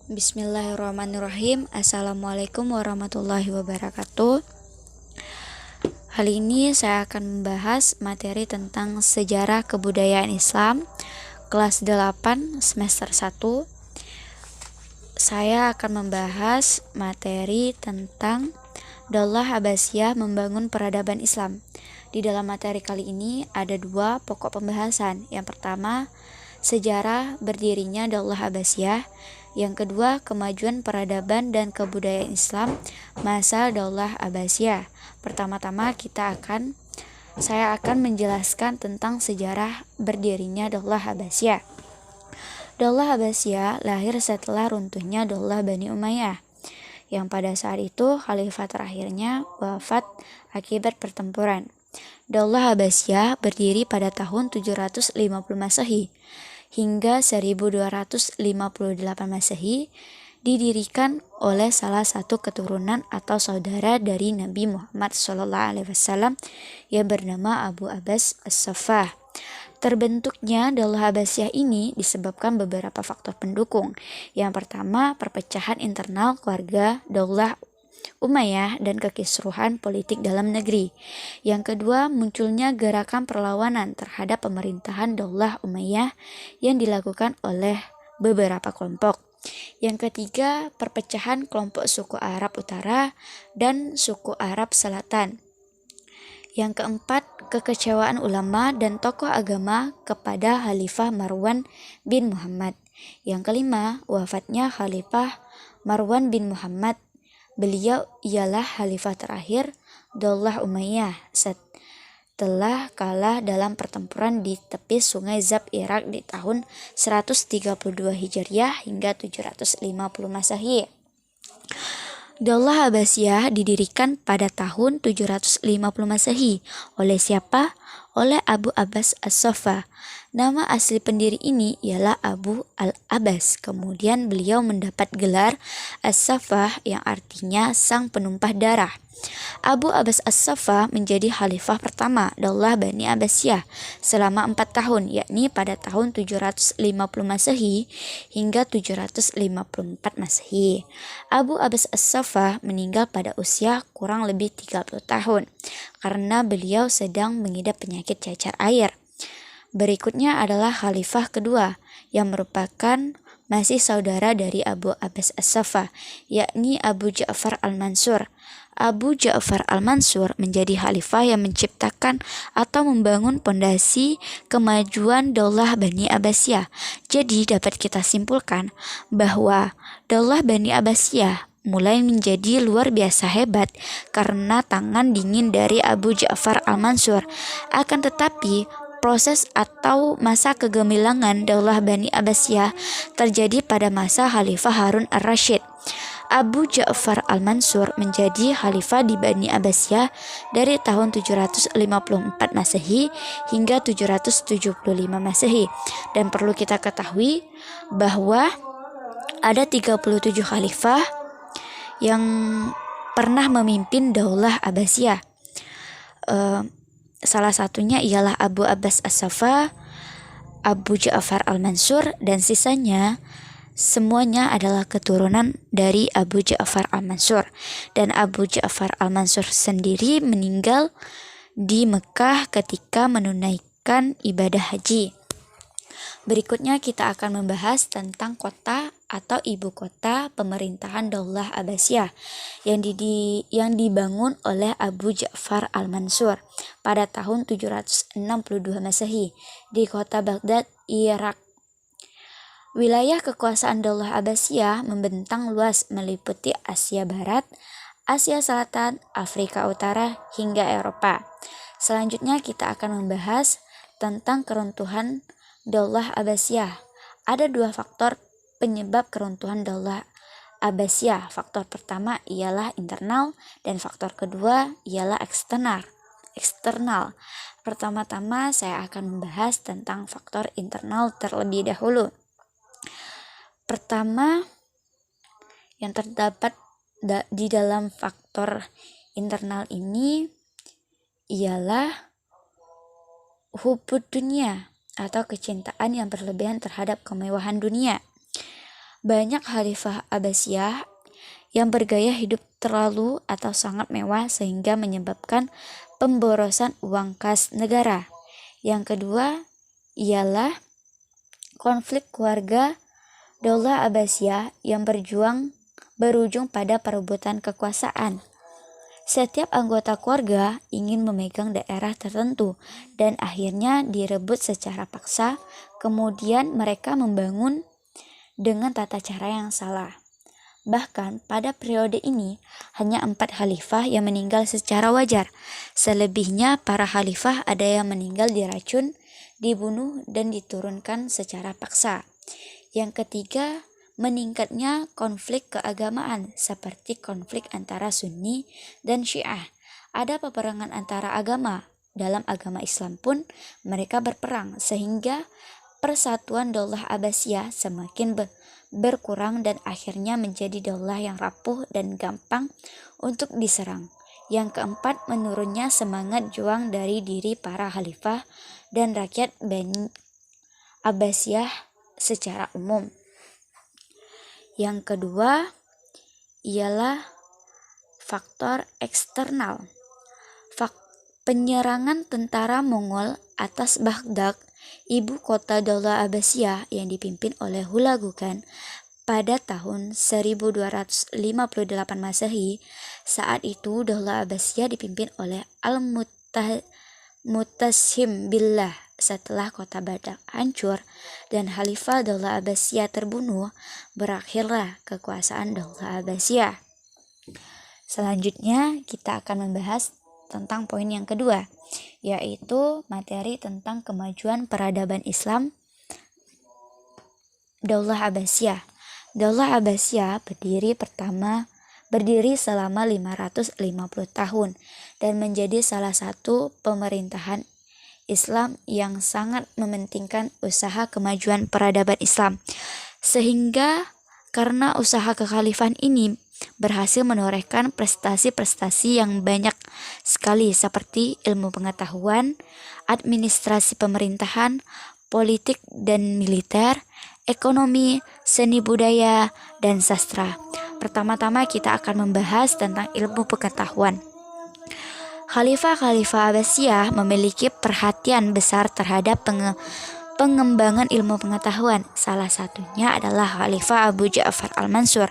Bismillahirrahmanirrahim. Assalamualaikum warahmatullahi wabarakatuh. Kali ini saya akan membahas materi tentang sejarah kebudayaan Islam kelas 8 semester 1. Saya akan membahas materi tentang Daulah Abbasiyah membangun peradaban Islam. Di dalam materi kali ini ada dua pokok pembahasan. Yang pertama, sejarah berdirinya Daulah Abbasiyah. Yang kedua, kemajuan peradaban dan kebudayaan Islam masa Daulah Abbasiyah. Pertama-tama saya akan menjelaskan tentang sejarah berdirinya Daulah Abbasiyah. Daulah Abbasiyah lahir setelah runtuhnya Daulah Bani Umayyah, yang pada saat itu khalifah terakhirnya wafat akibat pertempuran. Daulah Abbasiyah berdiri pada tahun 750 Masehi hingga 1258 Masehi, didirikan oleh salah satu keturunan atau saudara dari Nabi Muhammad SAW yang bernama Abu Abbas As-Saffah. Terbentuknya Daulah Abbasiyah ini disebabkan beberapa faktor pendukung. Yang pertama, perpecahan internal keluarga Daulah Umayyah dan kekisruhan politik dalam negeri. Yang kedua, munculnya gerakan perlawanan terhadap pemerintahan Daulah Umayyah yang dilakukan oleh beberapa kelompok. Yang ketiga, perpecahan kelompok suku Arab Utara dan suku Arab Selatan. Yang keempat, kekecewaan ulama dan tokoh agama kepada Khalifah Marwan bin Muhammad. Yang kelima, wafatnya Khalifah Marwan bin Muhammad. Beliau ialah khalifah terakhir Daulah Umayyah setelah kalah dalam pertempuran di tepi sungai Zab Irak di tahun 132 Hijriah hingga 750 Masehi. Daulah Abbasiyah didirikan pada tahun 750 Masehi. Oleh siapa? Oleh Abu Abbas As-Saffah. Nama asli pendiri ini ialah Abu Al-Abbas. Kemudian beliau mendapat gelar As-Saffah yang artinya sang penumpah darah. Abu Abbas As-Saffah menjadi khalifah pertama Daulah Bani Abbasiyah selama 4 tahun, yakni pada tahun 750 Masehi hingga 754 Masehi. Abu Abbas As-Saffah meninggal pada usia kurang lebih 30 tahun karena beliau sedang mengidap penyakit cacar air. Berikutnya adalah khalifah kedua yang merupakan masih saudara dari Abu Abbas As-Saffah, yakni Abu Ja'far Al-Mansur. Abu Ja'far Al-Mansur menjadi khalifah yang menciptakan atau membangun pondasi kemajuan Daulah Bani Abbasiyah. Jadi dapat kita simpulkan bahwa Daulah Bani Abbasiyah mulai menjadi luar biasa hebat karena tangan dingin dari Abu Ja'far Al-Mansur. Akan tetapi proses atau masa kegemilangan Daulah Bani Abbasiyah terjadi pada masa Khalifah Harun Ar-Rasyid. Abu Ja'far Al-Mansur menjadi khalifah di Bani Abbasiyah dari tahun 754 Masehi hingga 775 Masehi. Dan perlu kita ketahui bahwa ada 37 khalifah yang pernah memimpin Daulah Abbasiyah. Salah satunya ialah Abu Abbas As-Saffah, Abu Ja'far Al-Mansur, dan sisanya semuanya adalah keturunan dari Abu Ja'far Al-Mansur. Dan Abu Ja'far Al-Mansur sendiri meninggal di Mekah ketika menunaikan ibadah haji. Berikutnya kita akan membahas tentang kota atau ibu kota pemerintahan Daulah Abbasiyah yang dibangun oleh Abu Ja'far Al-Mansur pada tahun 762 Masehi di kota Baghdad, Irak. Wilayah kekuasaan Daulah Abbasiyah membentang luas meliputi Asia Barat, Asia Selatan, Afrika Utara, hingga Eropa. Selanjutnya kita akan membahas tentang keruntuhan Daulah Abbasiyah. Ada dua faktor penyebab keruntuhan Daulah Abbasiyah. Faktor pertama ialah internal dan faktor kedua ialah eksternal. Pertama-tama saya akan membahas tentang faktor internal terlebih dahulu. Pertama, yang terdapat di dalam faktor internal ini ialah hubud dunia atau kecintaan yang berlebihan terhadap kemewahan dunia. Banyak khalifah Abbasiyah yang bergaya hidup terlalu atau sangat mewah sehingga menyebabkan pemborosan uang kas negara. Yang kedua ialah konflik keluarga Daulah Abbasiyah yang berujung pada perebutan kekuasaan. Setiap anggota keluarga ingin memegang daerah tertentu dan akhirnya direbut secara paksa, kemudian mereka membangun dengan tata cara yang salah. Bahkan pada periode ini hanya 4 khalifah yang meninggal secara wajar. Selebihnya para khalifah ada yang meninggal diracun, dibunuh dan diturunkan secara paksa. Yang ketiga, meningkatnya konflik keagamaan seperti konflik antara Sunni dan Syiah. Ada peperangan antara agama. Dalam agama Islam pun mereka berperang sehingga persatuan Daulah Abbasiyah semakin berkurang dan akhirnya menjadi daulah yang rapuh dan gampang untuk diserang. Yang keempat, menurunnya semangat juang dari diri para khalifah dan rakyat Bani Abbasiyah secara umum. Yang kedua ialah faktor eksternal. Penyerangan tentara Mongol atas Baghdad, ibu kota Daulah Abbasiyah yang dipimpin oleh Hulagu Khan pada tahun 1258 Masehi. Saat itu Daulah Abbasiyah dipimpin oleh Al-Mutasim Billah. Setelah kota Baghdad hancur dan Khalifah Daulah Abbasiyah terbunuh, berakhirlah kekuasaan Daulah Abbasiyah. Selanjutnya kita akan membahas tentang poin yang kedua, yaitu materi tentang kemajuan peradaban Islam Daulah Abbasiyah. Daulah Abbasiyah berdiri selama 550 tahun dan menjadi salah satu pemerintahan Islam yang sangat mementingkan usaha kemajuan peradaban Islam. Sehingga karena usaha kekhalifahan ini berhasil menorehkan prestasi-prestasi yang banyak sekali seperti ilmu pengetahuan, administrasi pemerintahan, politik dan militer, ekonomi, seni budaya, dan sastra. Pertama-tama kita akan membahas tentang ilmu pengetahuan. Khalifah-khalifah Abbasiyah memiliki perhatian besar terhadap pengembangan ilmu pengetahuan. Salah satunya adalah Khalifah Abu Ja'far al-Mansur.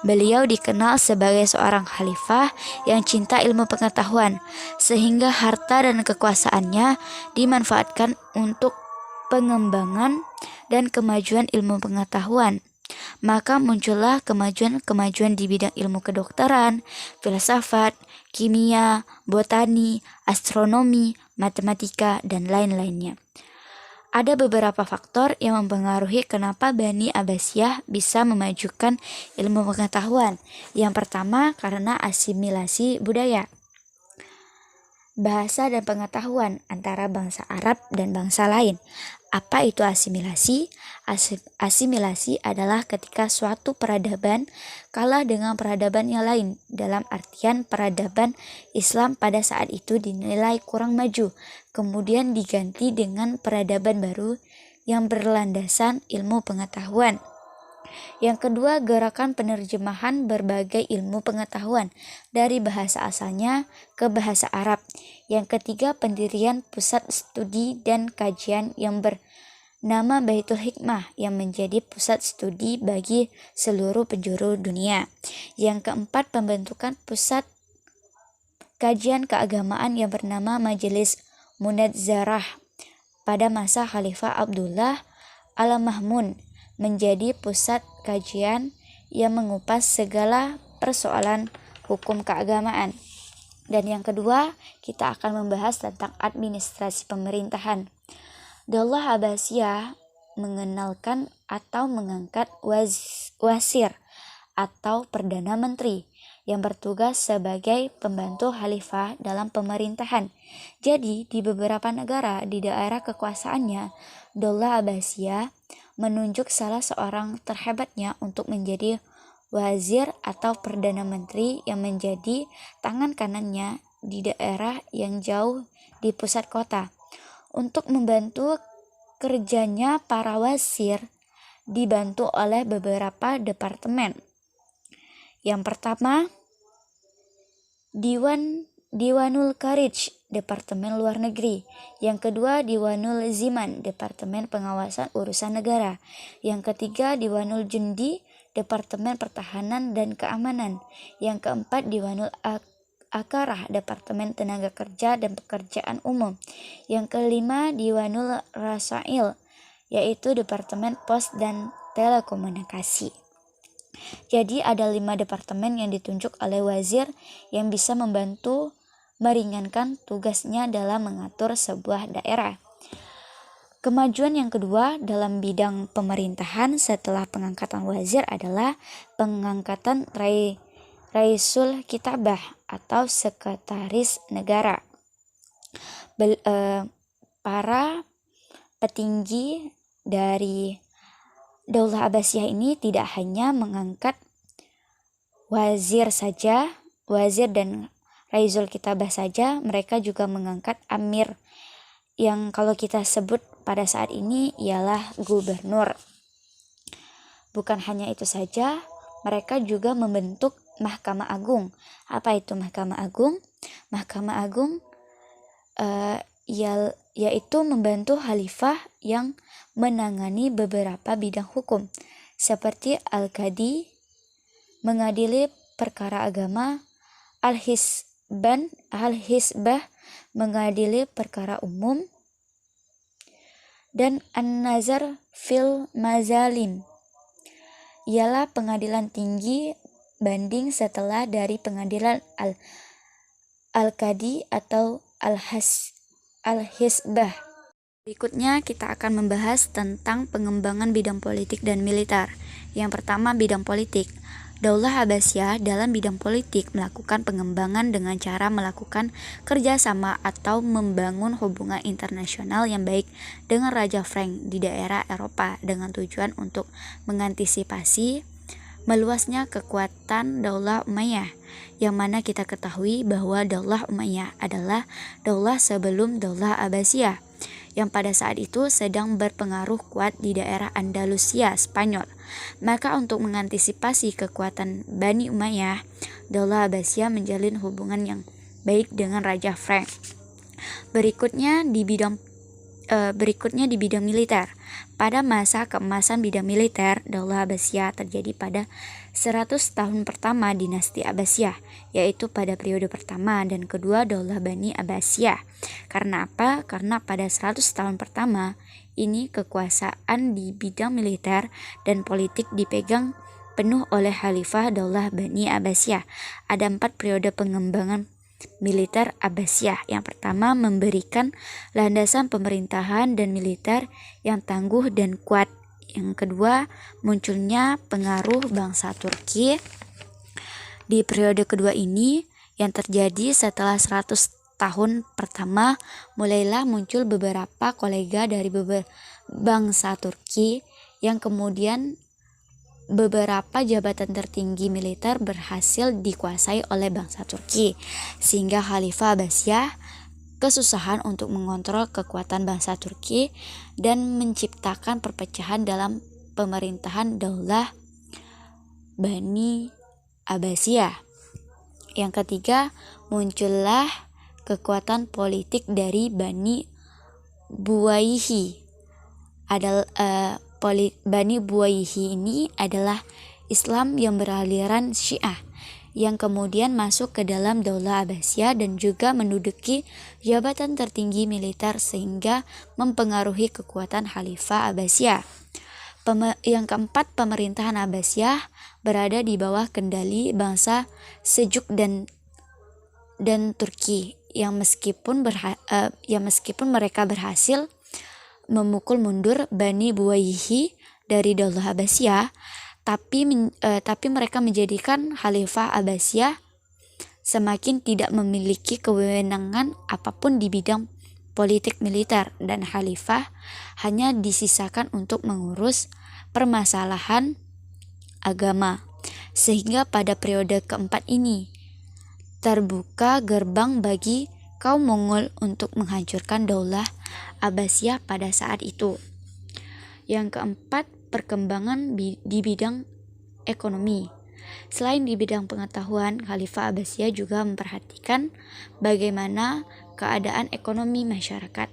Beliau dikenal sebagai seorang khalifah yang cinta ilmu pengetahuan, sehingga harta dan kekuasaannya dimanfaatkan untuk pengembangan dan kemajuan ilmu pengetahuan. Maka muncullah kemajuan-kemajuan di bidang ilmu kedokteran, filsafat, kimia, botani, astronomi, matematika, dan lain-lainnya. Ada beberapa faktor yang mempengaruhi kenapa Bani Abbasiyah bisa memajukan ilmu pengetahuan. Yang pertama, karena asimilasi budaya, bahasa dan pengetahuan antara bangsa Arab dan bangsa lain. Apa itu asimilasi? Asimilasi adalah ketika suatu peradaban kalah dengan peradaban yang lain, dalam artian peradaban Islam pada saat itu dinilai kurang maju, kemudian diganti dengan peradaban baru yang berlandasan ilmu pengetahuan. Yang kedua, gerakan penerjemahan berbagai ilmu pengetahuan dari bahasa asalnya ke bahasa Arab. Yang ketiga, pendirian pusat studi dan kajian yang bernama Baitul Hikmah yang menjadi pusat studi bagi seluruh penjuru dunia. Yang keempat, pembentukan pusat kajian keagamaan yang bernama Majelis Munadzarah pada masa Khalifah Abdullah Al-Ma'mun, menjadi pusat kajian yang mengupas segala persoalan hukum keagamaan. Dan yang kedua, kita akan membahas tentang administrasi pemerintahan. Daulah Abbasiyah mengenalkan atau mengangkat wazir atau perdana menteri yang bertugas sebagai pembantu khalifah dalam pemerintahan. Jadi, di beberapa negara di daerah kekuasaannya, Daulah Abbasiyah menunjuk salah seorang terhebatnya untuk menjadi wazir atau perdana menteri yang menjadi tangan kanannya di daerah yang jauh di pusat kota. Untuk membantu kerjanya para wazir dibantu oleh beberapa departemen. Yang pertama, Diwanul Kharij, Departemen Luar Negeri. Yang kedua, Diwanul Ziman, Departemen Pengawasan Urusan Negara. Yang ketiga, Diwanul Jundi, Departemen Pertahanan dan Keamanan. Yang keempat, Diwanul Akarah, Departemen Tenaga Kerja dan Pekerjaan Umum. Yang kelima, Diwanul Rasail, yaitu Departemen Pos dan Telekomunikasi. Jadi ada 5 departemen yang ditunjuk oleh wazir yang bisa membantu meringankan tugasnya dalam mengatur sebuah daerah. Kemajuan yang kedua dalam bidang pemerintahan setelah pengangkatan wazir adalah pengangkatan Raisul Kitabah atau Sekretaris Negara. Para petinggi dari Daulah Abbasiyah ini tidak hanya mengangkat wazir dan Raisul Kitabah saja, mereka juga mengangkat amir yang kalau kita sebut pada saat ini ialah gubernur. Bukan hanya itu saja, mereka juga membentuk Mahkamah Agung. Apa itu Mahkamah Agung? Mahkamah Agung yaitu membantu khalifah yang menangani beberapa bidang hukum seperti Al-Qadi, mengadili perkara agama, Al-Hisbah, mengadili perkara umum, dan An-Nazar fil Mazalim, ialah pengadilan tinggi banding setelah dari pengadilan Al-Qadi atau Al-Hisbah. Berikutnya kita akan membahas tentang pengembangan bidang politik dan militer. Yang pertama, bidang politik. Daulah Abbasiyah dalam bidang politik melakukan pengembangan dengan cara melakukan kerjasama atau membangun hubungan internasional yang baik dengan Raja Frank di daerah Eropa dengan tujuan untuk mengantisipasi meluasnya kekuatan Daulah Umayyah, yang mana kita ketahui bahwa Daulah Umayyah adalah daulah sebelum Daulah Abbasiyah yang pada saat itu sedang berpengaruh kuat di daerah Andalusia, Spanyol. Maka untuk mengantisipasi kekuatan Bani Umayyah, Daulah Abbasiyah menjalin hubungan yang baik dengan Raja Frank. Berikutnya di bidang militer. Pada masa keemasan bidang militer, Daulah Abbasiyah terjadi pada 100 tahun pertama dinasti Abbasiyah, yaitu pada periode pertama dan kedua Daulah Bani Abbasiyah. Karena apa? Karena pada 100 tahun pertama ini kekuasaan di bidang militer dan politik dipegang penuh oleh Khalifah Daulah Bani Abbasiyah. Ada 4 periode pengembangan militer Abbasiyah. Yang pertama, memberikan landasan pemerintahan dan militer yang tangguh dan kuat. Yang kedua, munculnya pengaruh bangsa Turki. Di periode kedua ini yang terjadi setelah 100 tahun pertama, mulailah muncul beberapa kolega dari bangsa Turki yang kemudian beberapa jabatan tertinggi militer berhasil dikuasai oleh bangsa Turki, sehingga Khalifah Abbasiyah kesusahan untuk mengontrol kekuatan bangsa Turki dan menciptakan perpecahan dalam pemerintahan Daulah Bani Abbasiyah. Yang ketiga, muncullah kekuatan politik dari Bani Buwayhi. Bani Buwayhi ini adalah Islam yang beraliran Syiah yang kemudian masuk ke dalam Daulah Abbasiyah dan juga menduduki jabatan tertinggi militer sehingga mempengaruhi kekuatan Khalifah Abbasiyah. Yang keempat, pemerintahan Abbasiyah berada di bawah kendali bangsa Seljuk dan Turki yang meskipun mereka berhasil memukul mundur Bani Buwayhi dari Daulah Abbasiyah, tapi mereka menjadikan Khalifah Abbasiyah semakin tidak memiliki kewenangan apapun di bidang politik militer dan Khalifah hanya disisakan untuk mengurus permasalahan agama. Sehingga pada periode keempat ini terbuka gerbang bagi kaum Mongol untuk menghancurkan Daulah Abbasiyah pada saat itu. Yang keempat, perkembangan di bidang ekonomi. Selain di bidang pengetahuan, Khalifah Abbasiyah juga memperhatikan bagaimana keadaan ekonomi masyarakat.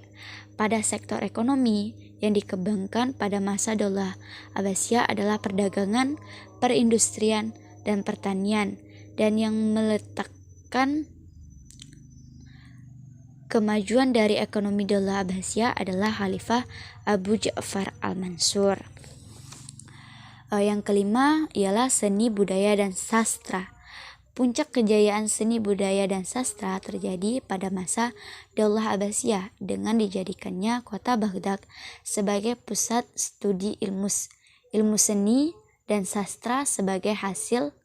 Pada sektor ekonomi yang dikembangkan pada masa Daulah Abbasiyah adalah perdagangan, perindustrian, dan pertanian, dan yang meletakkan kemajuan dari ekonomi Daulah Abbasiyah adalah Khalifah Abu Ja'far al-Mansur. Yang kelima ialah seni budaya dan sastra. Puncak kejayaan seni budaya dan sastra terjadi pada masa Daulah Abbasiyah dengan dijadikannya kota Baghdad sebagai pusat studi ilmu seni dan sastra sebagai hasil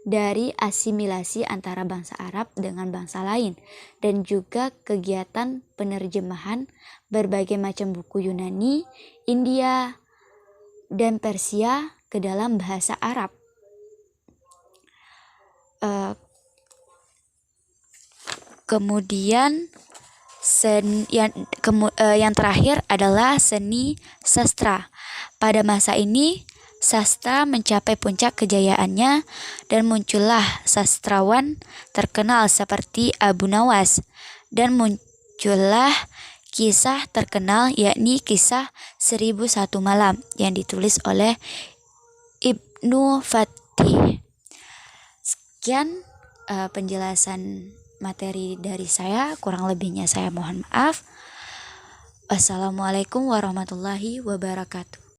dari asimilasi antara bangsa Arab dengan bangsa lain, dan juga kegiatan penerjemahan berbagai macam buku Yunani, India, dan Persia ke dalam bahasa Arab. Kemudian yang terakhir adalah seni sastra. Pada masa ini sastra mencapai puncak kejayaannya dan muncullah sastrawan terkenal seperti Abu Nawas, dan muncullah kisah terkenal yakni kisah 1001 Malam yang ditulis oleh Ibnu Fatih. Sekian penjelasan materi dari saya, kurang lebihnya saya mohon maaf. Wassalamualaikum warahmatullahi wabarakatuh.